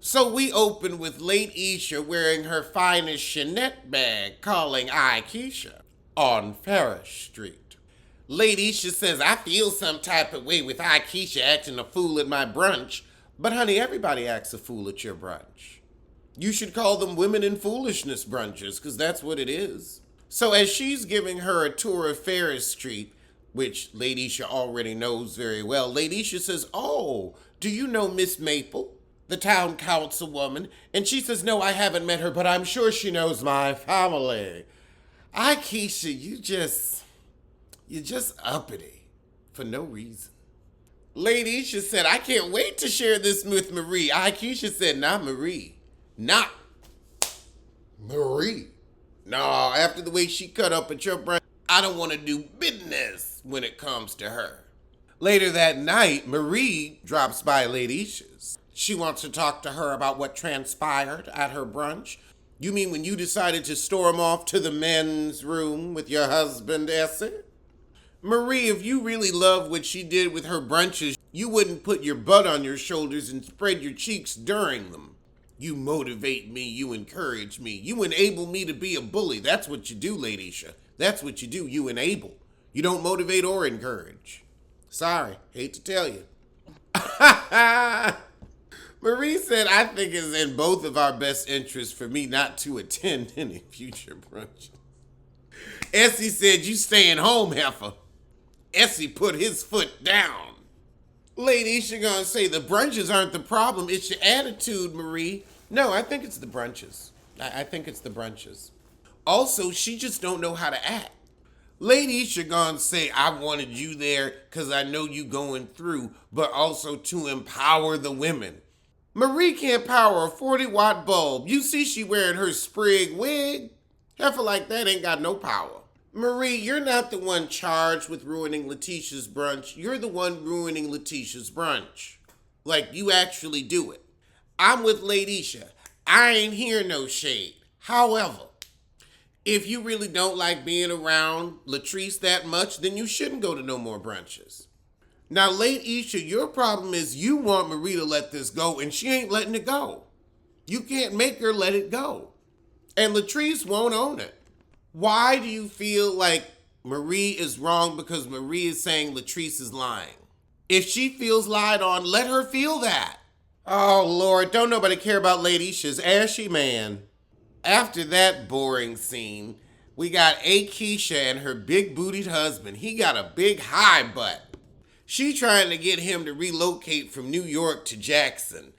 So we open with late Isha wearing her finest Chanel bag, calling I Keisha on Ferris Street. Late Isha says, I feel some type of way with I Keisha acting a fool at my brunch. But honey, everybody acts a fool at your brunch. You should call them women in foolishness brunches, because that's what it is. So as she's giving her a tour of Ferris Street, which Lady Isha already knows very well, Lady Isha says, oh, do you know Miss Maple, the town councilwoman? And she says, no, I haven't met her, but I'm sure she knows my family. I, Keisha, you're just uppity for no reason. Lady Isha said, I can't wait to share this with Marie. I, Keisha said, not Marie. Not Marie. No, after the way she cut up at your brunch, I don't want to do business when it comes to her. Later that night, Marie drops by Lady Isha's. She wants to talk to her about what transpired at her brunch. You mean when you decided to storm off to the men's room with your husband, Essie? Marie, if you really love what she did with her brunches, you wouldn't put your butt on your shoulders and spread your cheeks during them. You motivate me, you encourage me, you enable me to be a bully. That's what you do, Lady Isha. That's what you do, you enable. You don't motivate or encourage. Sorry, hate to tell you. Marie said, I think it's in both of our best interests for me not to attend any future brunches. Essie said, you staying home, heifer. Essie put his foot down. Lady Isha gonna say the brunches aren't the problem, it's your attitude, Marie. No, I think it's the brunches. I think it's the brunches. Also, she just don't know how to act. Lady Isha gonna say, I wanted you there because I know you going through, but also to empower the women. Marie can't power a 40-watt bulb. You see she wearing her sprig wig? Heifer like that ain't got no power. Marie, you're not the one charged with ruining Letitia's brunch. You're the one ruining Letitia's brunch. Like, you actually do it. I'm with Lady Isha. I ain't hear no shade. However, if you really don't like being around Latrice that much, then you shouldn't go to no more brunches. Now, Lady Isha, your problem is you want Marie to let this go, and she ain't letting it go. You can't make her let it go. And Latrice won't own it. Why do you feel like Marie is wrong because Marie is saying Latrice is lying? If she feels lied on, let her feel that. Oh, Lord, don't nobody care about Lady Isha's ashy man. After that boring scene, we got A. Keisha and her big-bootied husband. He got a big high butt. She trying to get him to relocate from New York to Jackson.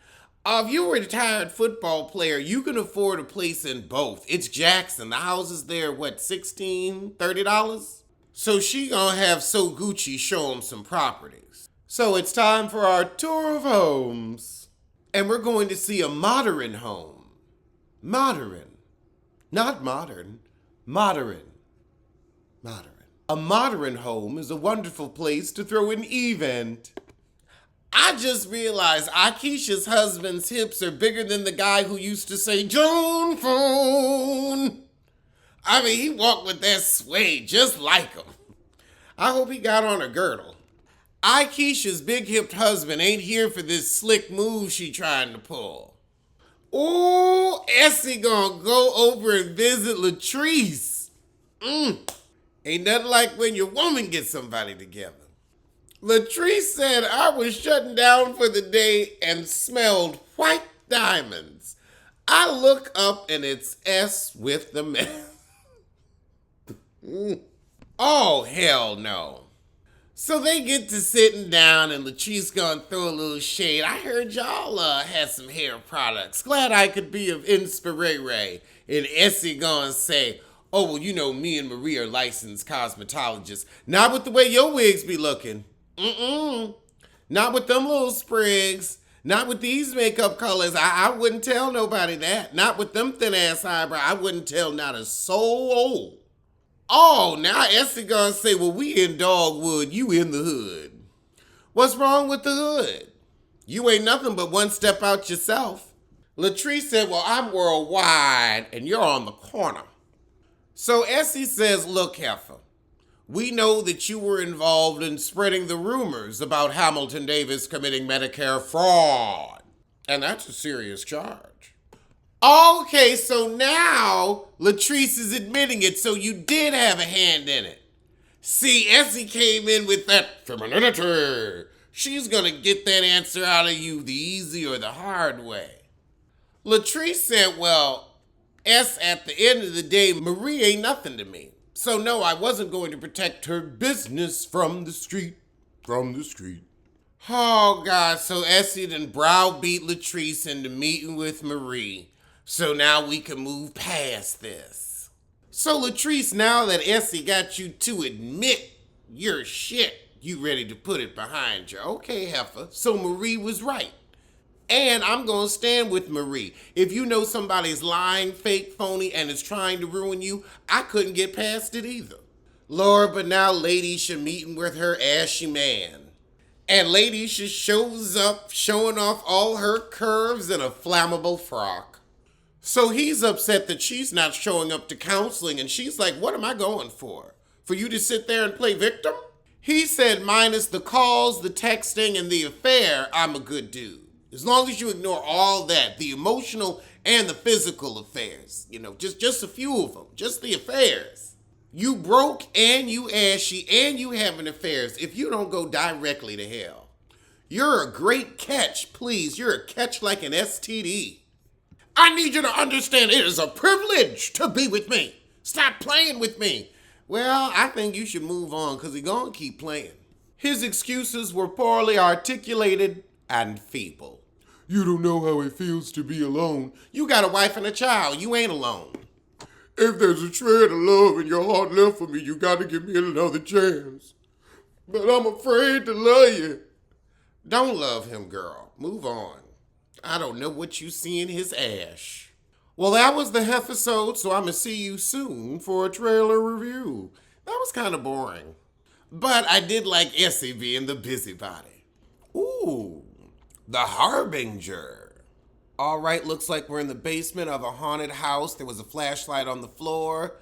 If you're a retired football player, you can afford a place in both. It's Jackson. The houses there, $16, $30? So she gonna have So Gucci show him some properties. So it's time for our tour of homes. And we're going to see a modern home. Modern. Not modern. Modern. Modern. A modern home is a wonderful place to throw an event. I just realized Akeisha's husband's hips are bigger than the guy who used to say, Joan phone. I mean, he walked with that sway just like him. I hope he got on a girdle. Akeisha's big-hipped husband ain't here for this slick move she trying to pull. Ooh, Essie gonna go over and visit Latrice. Ain't nothing like when your woman gets somebody together. Latrice said, I was shutting down for the day and smelled white diamonds. I look up and it's S with the mess. Oh, hell no. So they get to sitting down and Latrice gonna throw a little shade. I heard y'all had some hair products. Glad I could be of inspiration. And Essie gonna say, oh, well, you know, me and Marie are licensed cosmetologists. Not with the way your wigs be looking. Not with them little sprigs. Not with these makeup colors. I wouldn't tell nobody that. Not with them thin ass eyebrows. I wouldn't tell not a soul. Oh, now Essie gonna say, well, we in Dogwood, you in the hood. What's wrong with the hood? You ain't nothing but one step out yourself. Latrice said, well, I'm worldwide and you're on the corner. So Essie says, look, heifer, we know that you were involved in spreading the rumors about Hamilton Davis committing Medicare fraud. And that's a serious charge. Okay, so now Latrice is admitting it, so you did have a hand in it. See, Essie came in with that femininity. She's gonna get that answer out of you the easy or the hard way. Latrice said, well, at the end of the day, Marie ain't nothing to me. So no, I wasn't going to protect her business from the street. From the street. Oh, God, so Essie done browbeat Latrice into meeting with Marie. So now we can move past this. So Latrice, now that Essie got you to admit your shit, you ready to put it behind you. Okay, heifer, so Marie was right. And I'm going to stand with Marie. If you know somebody's lying, fake, phony, and is trying to ruin you, I couldn't get past it either. Lord, but now Ladysha meeting with her ashy man. And Ladysha shows up showing off all her curves in a flammable frock. So he's upset that she's not showing up to counseling, and she's like, what am I going for? For you to sit there and play victim? He said, minus the calls, the texting, and the affair, I'm a good dude. As long as you ignore all that, the emotional and the physical affairs, just a few of them, just the affairs. You broke and you ashy and you having affairs if you don't go directly to hell. You're a great catch, please. You're a catch like an STD. I need you to understand it is a privilege to be with me. Stop playing with me. Well, I think you should move on because he's going to keep playing. His excuses were poorly articulated and feeble. You don't know how it feels to be alone. You got a wife and a child. You ain't alone. If there's a shred of love in your heart left for me, you got to give me another chance. But I'm afraid to love you. Don't love him, girl. Move on. I don't know what you see in his ash. Well, that was the episode, so I'm going to see you soon for a trailer review. That was kind of boring. But I did like Essie being the busybody. Ooh, the Harbinger. All right, looks like we're in the basement of a haunted house. There was a flashlight on the floor.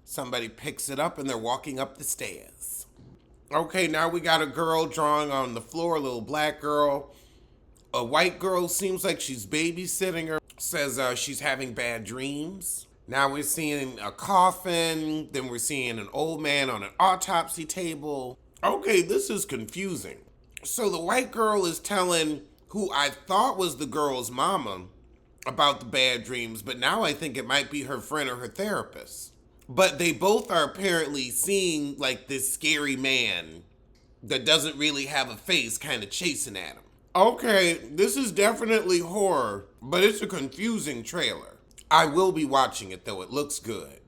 Somebody picks it up and they're walking up the stairs. Okay, now we got a girl drawing on the floor, a little black girl. A white girl seems like she's babysitting her. Says she's having bad dreams. Now we're seeing a coffin. Then we're seeing an old man on an autopsy table. Okay, this is confusing. So the white girl is telling who I thought was the girl's mama about the bad dreams, but now I think it might be her friend or her therapist. But they both are apparently seeing like this scary man that doesn't really have a face kind of chasing at him. Okay, this is definitely horror, but it's a confusing trailer. I will be watching it though, it looks good.